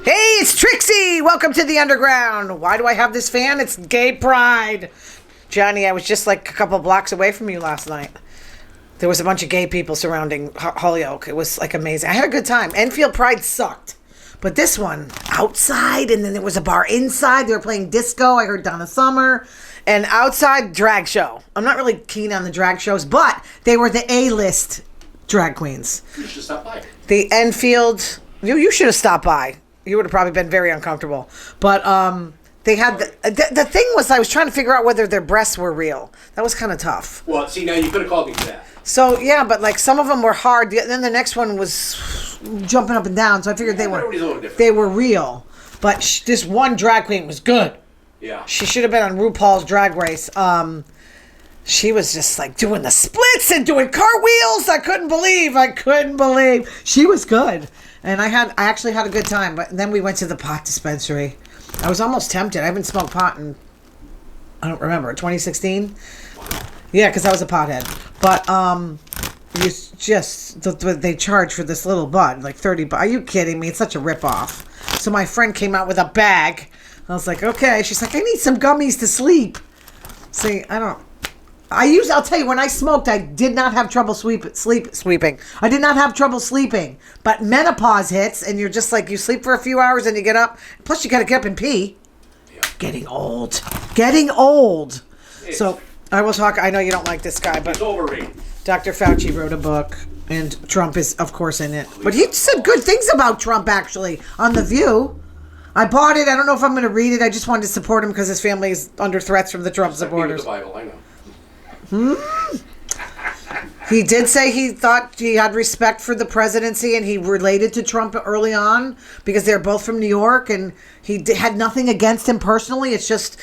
It's Trixie! Welcome to the underground. Why do I have this fan? It's gay pride. Johnny, I was just like a couple blocks away from you last night. There was a bunch of gay people surrounding Holyoke. It was like amazing. I had a good time. Enfield Pride sucked. But this one, outside, and then there was a bar inside. They were playing disco. I heard Donna Summer. And outside, drag show. I'm not really keen on the drag shows, but they were the A-list drag queens. You should stop by. The Enfield... You should have stopped by. You would have probably been very uncomfortable. But they had... The thing was, I was trying to figure out whether their breasts were real. That was kind of tough. Well, see, now you could have called me for that. So, yeah, but like some of them were hard. Then the next one was jumping up and down. So I figured they were real. But this one drag queen was good. Yeah. She should have been on RuPaul's Drag Race. She was just like doing the splits and doing cartwheels. I couldn't believe. She was good. And I actually had a good time. But then we went to the pot dispensary. I was almost tempted. I haven't smoked pot in, I don't remember, 2016? Yeah, because I was a pothead. But they charge for this little bud, like $30. Are you kidding me? It's such a ripoff. So my friend came out with a bag. I was like, okay. She's like, I need some gummies to sleep. See, I'll tell you, when I smoked, I did not have trouble sleeping. I did not have trouble sleeping. But menopause hits, and you're just like, you sleep for a few hours, and you get up. Plus, you got to get up and pee. Yeah. Getting old. So, I will talk. I know you don't like this guy, but... It's overrated. Dr. Fauci wrote a book, and Trump is, of course, in it. But he said good things about Trump, actually, on The View. I bought it. I don't know if I'm going to read it. I just wanted to support him because his family is under threats from the Trump supporters. The Bible, I know. He did say he thought he had respect for the presidency and he related to Trump early on because they're both from New York and he had nothing against him personally. It's just,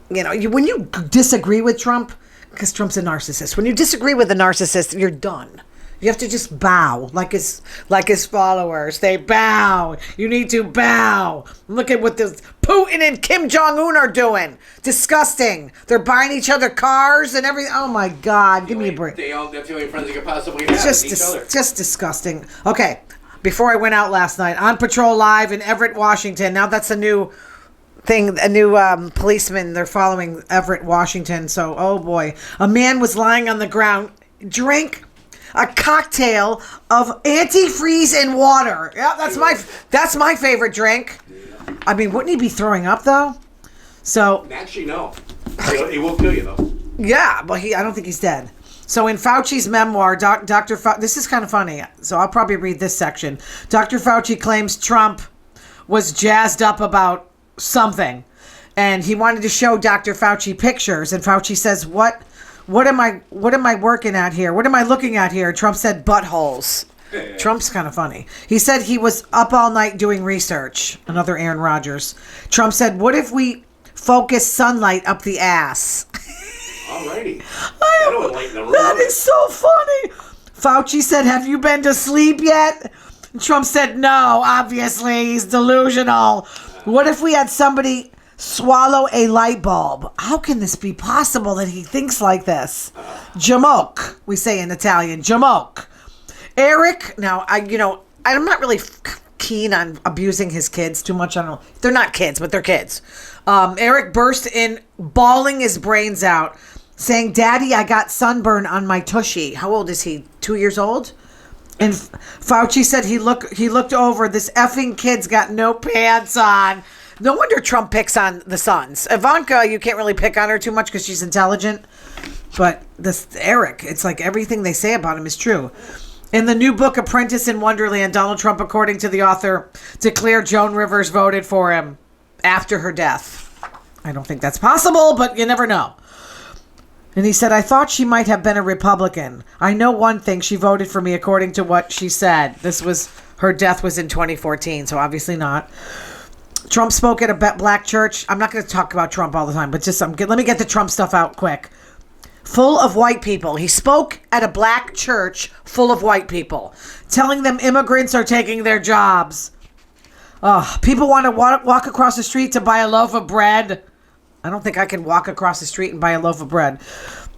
when you disagree with Trump, because Trump's a narcissist. When you disagree with a narcissist, you're done. You have to just bow like his followers. They bow. You need to bow. Look at what this Putin and Kim Jong-un are doing. Disgusting. They're buying each other cars and everything. Oh my God. Give me a break. That's the only friends they could possibly have. Just disgusting. Okay. Before I went out last night, On Patrol Live in Everett, Washington. Now that's a new thing, a new policeman. They're following Everett, Washington. So, oh boy. A man was lying on the ground. Drink a cocktail of antifreeze and water. Yeah, that's my favorite drink. Yeah. I mean, wouldn't he be throwing up though? So actually, no. He will kill you though. Yeah, but I don't think he's dead. So in Fauci's memoir, Dr. Fauci, this is kind of funny. So I'll probably read this section. Dr. Fauci claims Trump was jazzed up about something, and he wanted to show Dr. Fauci pictures. And Fauci says, What am I working at here? What am I looking at here? Trump said buttholes. Yeah. Trump's kind of funny. He said he was up all night doing research. Another Aaron Rodgers. Trump said, what if we focus sunlight up the ass? Alrighty. That is so funny. Fauci said, have you been to sleep yet? Trump said, no, obviously. He's delusional. What if we had somebody swallow a light bulb? How can this be possible that he thinks like this? Jamoke, we say in Italian. Jamoke. Eric, now, I'm not really keen on abusing his kids too much. I don't know. They're not kids, but they're kids. Eric burst in, bawling his brains out, saying, Daddy, I got sunburn on my tushy. How old is he? 2 years old? And Fauci said he looked over. This effing kid's got no pants on. No wonder Trump picks on the sons. Ivanka, you can't really pick on her too much because she's intelligent. But this Eric, it's like everything they say about him is true. In the new book, Apprentice in Wonderland, Donald Trump, according to the author, declared Joan Rivers voted for him after her death. I don't think that's possible, but you never know. And he said, I thought she might have been a Republican. I know one thing, she voted for me according to what she said. Her death was in 2014, so obviously not. Trump spoke at a black church. I'm not going to talk about Trump all the time, but let me get the Trump stuff out quick. Full of white people. He spoke at a black church full of white people, telling them immigrants are taking their jobs. People want to walk across the street to buy a loaf of bread. I don't think I can walk across the street and buy a loaf of bread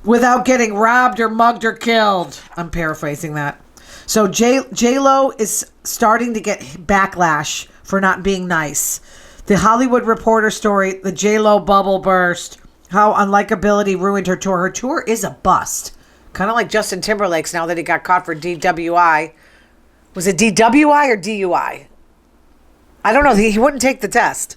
without getting robbed or mugged or killed. I'm paraphrasing that. So J-Lo is starting to get backlash for not being nice. The Hollywood Reporter story, the J-Lo bubble burst, how unlikability ruined her tour. Her tour is a bust. Kind of like Justin Timberlake's now that he got caught for DWI. Was it DWI or DUI? I don't know. He wouldn't take the test.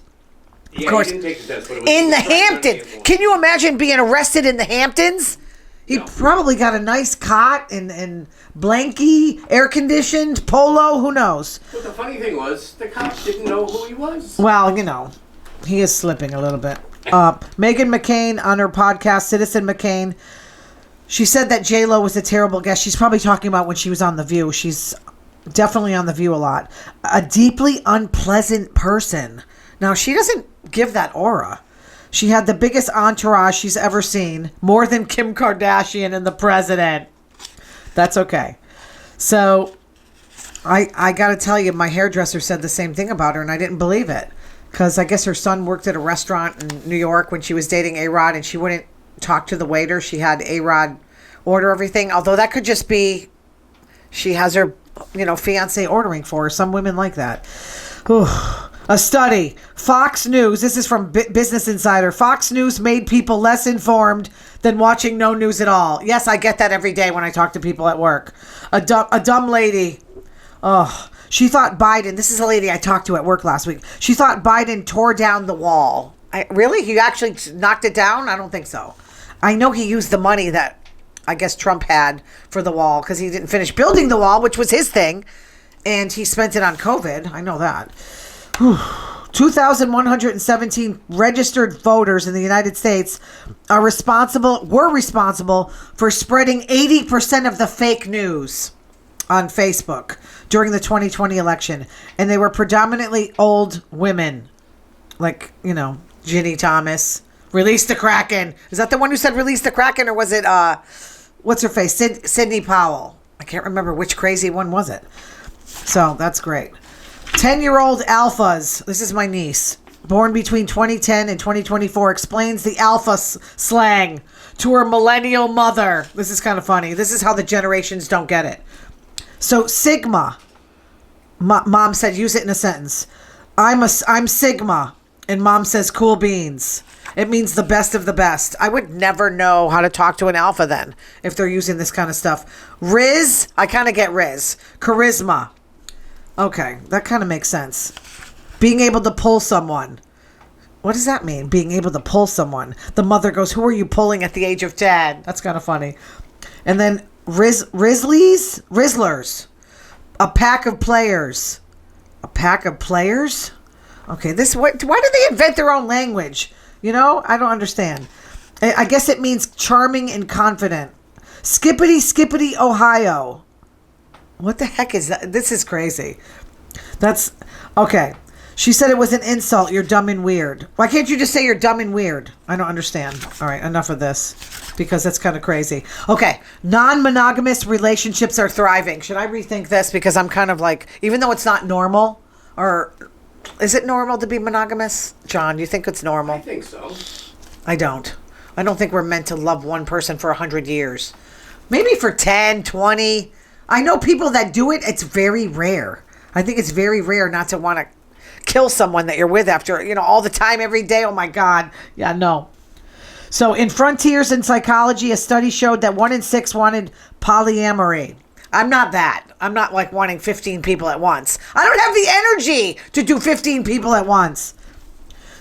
Yeah, of course. He didn't take the test, but it was In the Hamptons. Can you imagine being arrested in the Hamptons? He probably got a nice cot and blankie, air-conditioned, polo, who knows? But the funny thing was, the cops didn't know who he was. Well, he is slipping a little bit. Meghan McCain on her podcast, Citizen McCain, she said that J-Lo was a terrible guest. She's probably talking about when she was on The View. She's definitely on The View a lot. A deeply unpleasant person. Now, she doesn't give that aura. She had the biggest entourage she's ever seen, more than Kim Kardashian and the president. That's okay. So, I got to tell you, my hairdresser said the same thing about her, and I didn't believe it. Because I guess her son worked at a restaurant in New York when she was dating A-Rod, and she wouldn't talk to the waiter. She had A-Rod order everything. Although that could just be she has her, fiance ordering for her. Some women like that. Whew. A study. Fox News. This is from Business Insider. Fox News made people less informed than watching no news at all. Yes, I get that every day when I talk to people at work. A dumb lady. Oh, she thought Biden. This is a lady I talked to at work last week. She thought Biden tore down the wall. Really? He actually knocked it down? I don't think so. I know he used the money that I guess Trump had for the wall because he didn't finish building the wall, which was his thing. And he spent it on COVID. I know that. 2,117 registered voters in the United States were responsible for spreading 80% of the fake news on Facebook during the 2020 election. And they were predominantly old women. Like, Ginny Thomas. Release the Kraken. Is that the one who said release the Kraken? Or was it, what's her face? Sidney Powell. I can't remember which crazy one was it. So, that's great. 10-year-old alphas, this is my niece, born between 2010 and 2024, explains the alpha slang to her millennial mother. This is kind of funny. This is how the generations don't get it. So, Sigma. Mom said, use it in a sentence. I'm Sigma. And mom says, cool beans. It means the best of the best. I would never know how to talk to an alpha then if they're using this kind of stuff. Riz, I kind of get Riz. Charisma. Okay, that kind of makes sense. Being able to pull someone. What does that mean? Being able to pull someone. The mother goes, who are you pulling at the age of 10? That's kind of funny. And then Rizzlers. A pack of players. A pack of players? Okay, why do they invent their own language? I don't understand. I guess it means charming and confident. Skippity, Ohio. What the heck is that? This is crazy. That's okay. She said it was an insult. You're dumb and weird. Why can't you just say you're dumb and weird? I don't understand. All right, enough of this because that's kind of crazy. Okay, non-monogamous relationships are thriving. Should I rethink this? Because I'm kind of like, even though it's not normal, or is it normal to be monogamous? John, you think it's normal? I think so. I don't. I don't think we're meant to love one person for 100 years. Maybe for 10, 20. I know people that do it. It's very rare. I think it's very rare not to want to kill someone that you're with after, all the time, every day. Oh my God. Yeah, no. So in Frontiers in Psychology, a study showed that 1 in 6 wanted polyamory. I'm not that. I'm not like wanting 15 people at once. I don't have the energy to do 15 people at once.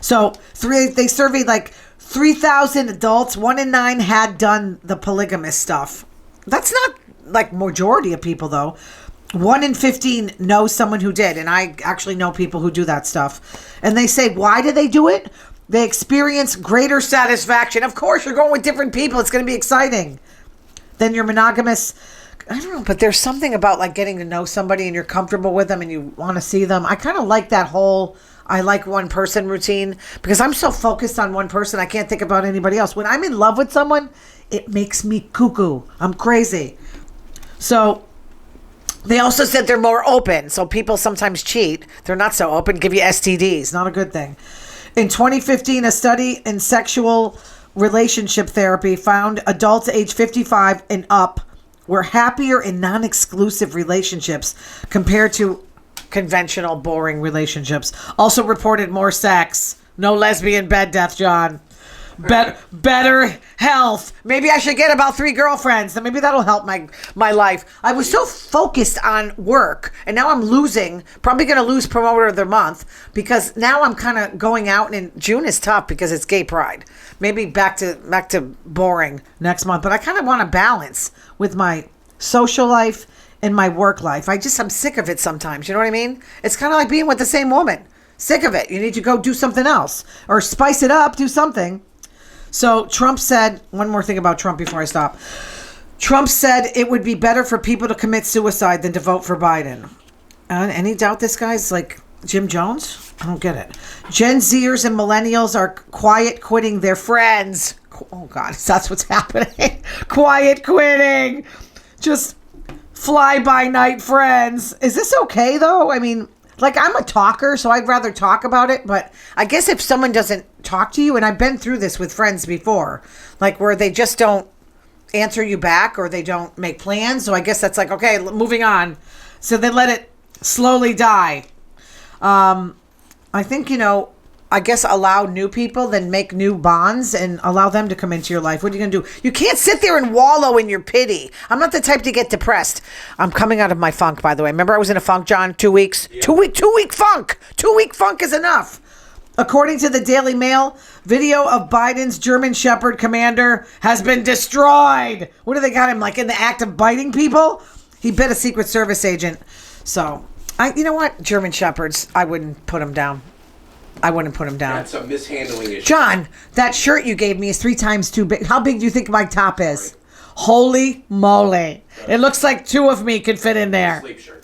So they surveyed like 3,000 adults. 1 in 9 had done the polygamous stuff. That's not like majority of people though. 1 in 15 knows someone who did. And I actually know people who do that stuff. And they say, why do they do it? They experience greater satisfaction. Of course, you're going with different people. It's going to be exciting. Then you're monogamous. I don't know, but there's something about like getting to know somebody and you're comfortable with them and you want to see them. I kind of like that whole I like one person routine because I'm so focused on one person. I can't think about anybody else. When I'm in love with someone, it makes me cuckoo. I'm crazy. So they also said they're more open. So people sometimes cheat. They're not so open, give you STDs. Not a good thing. In 2015, a study in sexual relationship therapy found adults age 55 and up were happier in non-exclusive relationships compared to conventional, boring relationships. Also reported more sex. No lesbian bed death, John. Better health. Maybe I should get about 3 girlfriends. Then maybe that'll help my life. I was so focused on work, and now I'm losing. Probably going to lose promoter of the month because now I'm kind of going out, and June is tough because it's gay pride. Maybe back to boring next month. But I kind of want to balance with my social life and my work life. I'm sick of it sometimes. You know what I mean? It's kind of like being with the same woman. Sick of it. You need to go do something else or spice it up. Do something. So Trump said, one more thing about Trump before I stop. Trump said it would be better for people to commit suicide than to vote for Biden. Any doubt this guy's like Jim Jones? I don't get it. Gen Zers and millennials are quiet quitting their friends. Oh, God, that's what's happening. Quiet quitting. Just fly-by-night friends. Is this okay, though? I mean, like, I'm a talker, so I'd rather talk about it. But I guess if someone doesn't talk to you, and I've been through this with friends before, like where they just don't answer you back or they don't make plans. So I guess that's like, okay, moving on. So they let it slowly die. I think, I guess allow new people, then make new bonds and allow them to come into your life. What are you going to do? You can't sit there and wallow in your pity. I'm not the type to get depressed. I'm coming out of my funk, by the way. Remember I was in a funk, John? 2 weeks? Yeah. 2 week funk. 2 week funk is enough. According to the Daily Mail, video of Biden's German Shepherd commander has been destroyed. What do they got him, like in the act of biting people? He bit a Secret Service agent. So, you know what? German Shepherds, I wouldn't put them down. That's a mishandling issue. John, that shirt you gave me is 3 times too big. How big do you think my top is? Right. Holy moly. Right. It looks like 2 of me could fit in there. Sleep shirt.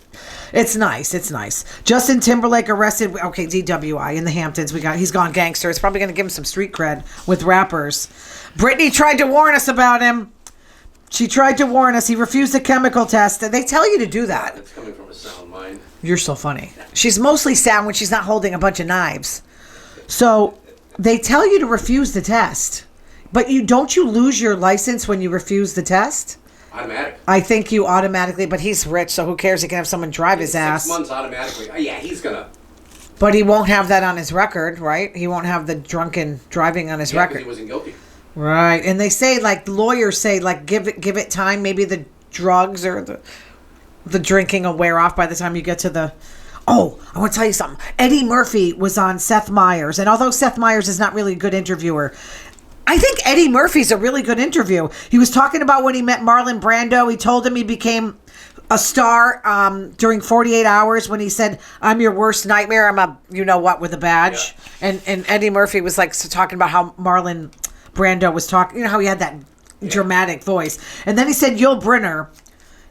It's nice. Justin Timberlake arrested, DWI in the Hamptons. He's gone gangster. It's probably going to give him some street cred with rappers. Britney tried to warn us about him. She tried to warn us. He refused the chemical test. They tell you to do that. That's coming from a sound mind. You're so funny. She's mostly sound when she's not holding a bunch of knives. So they tell you to refuse the test. But don't you lose your license when you refuse the test? Automatic. I think you automatically, but he's rich, so who cares? He can have someone drive his ass. 6 months automatically. Oh, yeah, he's going to. But he won't have that on his record, right? He won't have the drunken driving on his record. He wasn't guilty. Right. And they say, like, lawyers say, like, give it time. Maybe the drugs or the drinking will wear off by the time you get to the... Oh, I want to tell you something. Eddie Murphy was on Seth Meyers. And although Seth Meyers is not really a good interviewer, I think Eddie Murphy's a really good interview. He was talking about when he met Marlon Brando. He told him he became a star during 48 Hours when he said, I'm your worst nightmare. I'm a you-know-what with a badge. Yeah. And Eddie Murphy was like talking about how Marlon Brando was talking, how he had that dramatic voice. And then he said, Yul Brynner.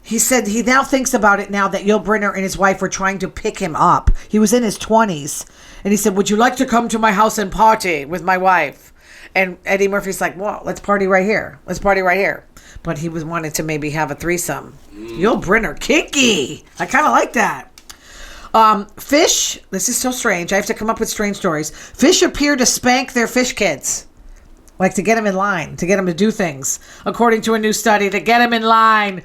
He said he now thinks about it now that Yul Brynner and his wife were trying to pick him up. He was in his 20s. And he said, would you like to come to my house and party with my wife? And Eddie Murphy's like, well, let's party right here. But he wanted to maybe have a threesome. Yul Brynner, kinky. I kind of like that. Fish, this is so strange. I have to come up with strange stories. Fish appear to spank their fish kids. Like to get them in line, to get them to do things. According to a new study, to get them in line.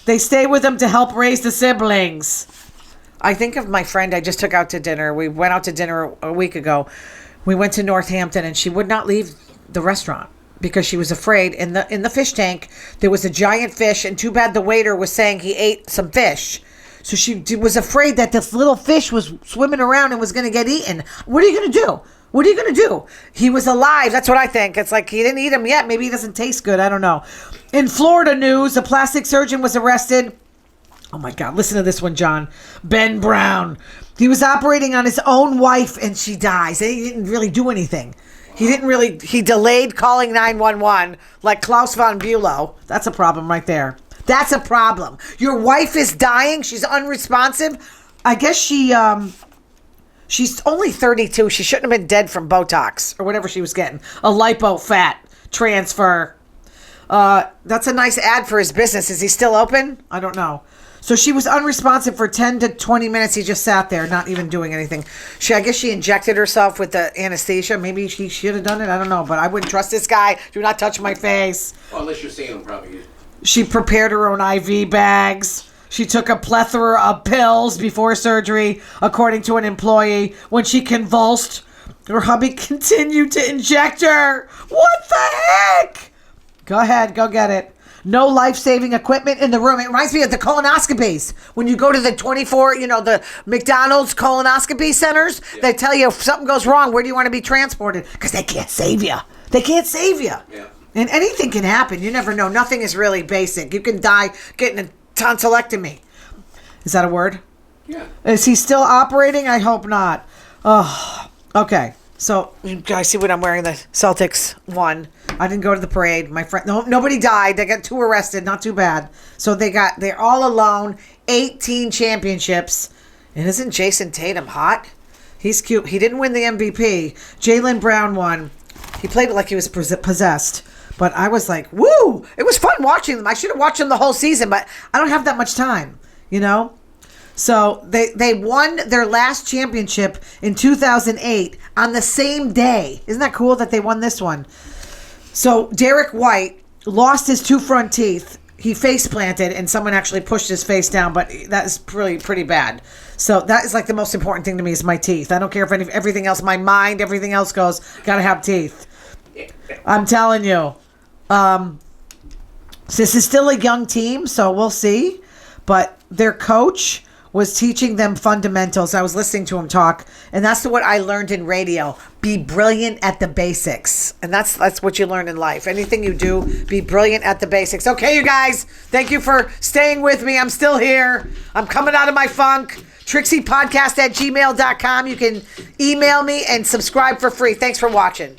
They stay with them to help raise the siblings. I think of my friend I just took out to dinner. We went out to dinner a week ago. We went to Northampton and she would not leave the restaurant because she was afraid. In the fish tank, there was a giant fish, and too bad the waiter was saying he ate some fish. So she was afraid that this little fish was swimming around and was going to get eaten. What are you going to do? What are you going to do? He was alive. That's what I think. It's like he didn't eat him yet. Maybe he doesn't taste good. I don't know. In Florida news, a plastic surgeon was arrested. Oh, my God. Listen to this one, John. Ben Brown. He was operating on his own wife, and she dies. He didn't really do anything. He delayed calling 911 like Klaus von Bülow. That's a problem right there. That's a problem. Your wife is dying. She's unresponsive. I guess she's only 32. She shouldn't have been dead from Botox or whatever she was getting. A Lipo Fat Transfer. That's a nice ad for his business. Is he still open? I don't know. So she was unresponsive for 10 to 20 minutes. He just sat there, not even doing anything. I guess she injected herself with the anesthesia. Maybe she should have done it. I don't know. But I wouldn't trust this guy. Do not touch my face. Well, unless you're seeing him probably. She prepared her own IV bags. She took a plethora of pills before surgery, according to an employee. When she convulsed, her hubby continued to inject her. What the heck? Go ahead. Go get it. No life-saving equipment in the room. It reminds me of the colonoscopies. When you go to the 24, the McDonald's colonoscopy centers, They tell you if something goes wrong, where do you want to be transported? Because they can't save you. They can't save you. Yeah. And anything can happen. You never know. Nothing is really basic. You can die getting a tonsillectomy. Is that a word? Yeah. Is he still operating? I hope not. Oh, okay. So, you guys see what I'm wearing? The Celtics won. I didn't go to the parade. My friend, nobody died. They got 2 arrested. Not too bad. So they're all alone. 18 championships. And isn't Jason Tatum hot? He's cute. He didn't win the MVP. Jaylen Brown won. He played it like he was possessed. But I was like, woo! It was fun watching them. I should have watched them the whole season, but I don't have that much time, So they won their last championship in 2008 on the same day. Isn't that cool that they won this one? So Derek White lost his 2 front teeth. He face planted and someone actually pushed his face down, but that is pretty bad. So that is like the most important thing to me is my teeth. I don't care if everything else, my mind, everything else goes, gotta have teeth. I'm telling you. This is still a young team, so we'll see. But their coach was teaching them fundamentals. I was listening to him talk, and that's what I learned in radio. Be brilliant at the basics. And that's what you learn in life. Anything you do, be brilliant at the basics. Okay, you guys, thank you for staying with me. I'm still here. I'm coming out of my funk. TRIXXI'Podcast@gmail.com. You can email me and subscribe for free. Thanks for watching.